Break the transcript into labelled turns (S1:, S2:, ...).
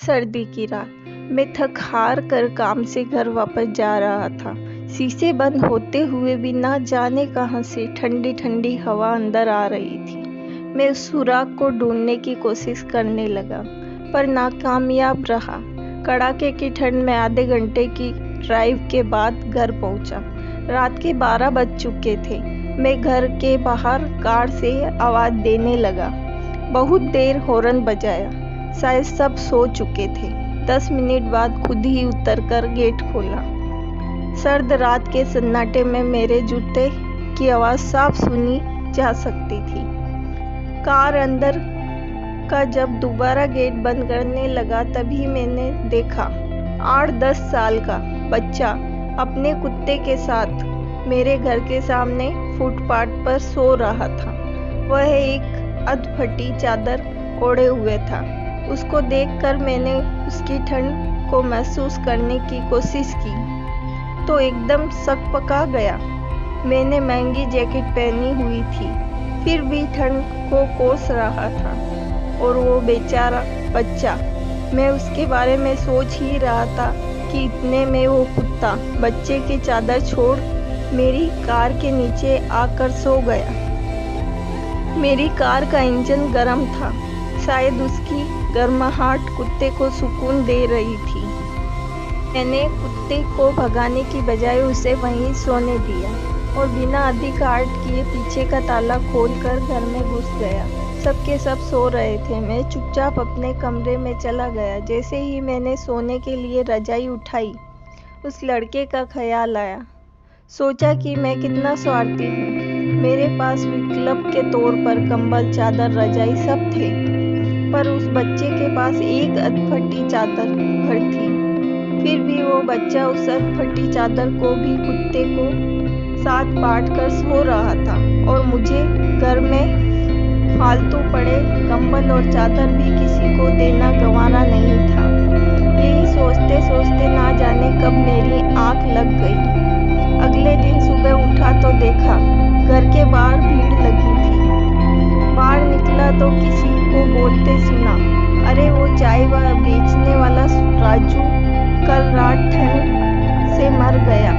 S1: सर्दी की रात। मैं थक हार कर काम से घर वापस जा रहा था। शीशे बंद होते हुए भी ना जाने कहां से ठंडी ठंडी हवा अंदर आ रही थी। मैं उस सुराग को ढूंढने की कोशिश करने लगा, पर नाकामयाब रहा। कड़ाके की ठंड में आधे घंटे की ड्राइव के बाद घर पहुंचा। रात के 12 बज चुके थे। मैं घर के बाहर कार से आवाज़ देने लगा। बहुत देर हॉर्न बजाया। शायद सब सो चुके थे। 10 मिनट बाद खुद ही उतरकर गेट खोला। सर्द रात के सन्नाटे में मेरे जूते की आवाज़ साफ सुनी जा सकती थी। कार अंदर का जब दोबारा गेट बंद करने लगा तभी मैंने देखा 8-10 साल का बच्चा अपने कुत्ते के साथ मेरे घर के सामने फुटपाथ पर सो रहा था। वह एक अधफटी चादर ओढ़े हुए था। उसको देखकर मैंने उसकी ठंड को महसूस करने की कोशिश की तो एकदम सकपका गया। मैंने महंगी जैकेट पहनी हुई थी, फिर भी ठंड को कोस रहा था। और वो बेचारा बच्चा, मैं उसके बारे में सोच ही रहा था कि इतने में वो कुत्ता बच्चे की चादर छोड़ मेरी कार के नीचे आकर सो गया। मेरी कार का इंजन गर्म था। शायद उसकी गर्माहट कुत्ते को सुकून दे रही थी। मैंने कुत्ते को भगाने की बजाय उसे वहीं सोने दिया और बिना अधिक आर्ट किए पीछे का ताला खोलकर घर में घुस गया। सबके सब सो रहे थे। मैं चुपचाप अपने कमरे में चला गया। जैसे ही मैंने सोने के लिए रजाई उठाई, उस लड़के का ख्याल आया। सोचा कि मैं कितना स्वार्थी हूँ। मेरे पास विकल्प के तौर पर कंबल, चादर, रजाई सब थे, पर उस बच्चे के पास एक अधफटी चादर भर थी। फिर भी वो बच्चा उस अधफटी चादर को भी कुत्ते को साथ बांट कर सो रहा था और मुझे घर में फालतू पड़े कंबल और चादर भी किसी को देना गंवारा नहीं था। यही सोचते सोचते ना जाने कब मेरी आंख लग गई। अगले दिन सुबह उठा तो देखा घर के बाहर भीड़ लगी थी। बाहर निकला तो किसी को बोलते सुना, अरे वो चाय बेचने वाला राजू कल रात ठंड से मर गया।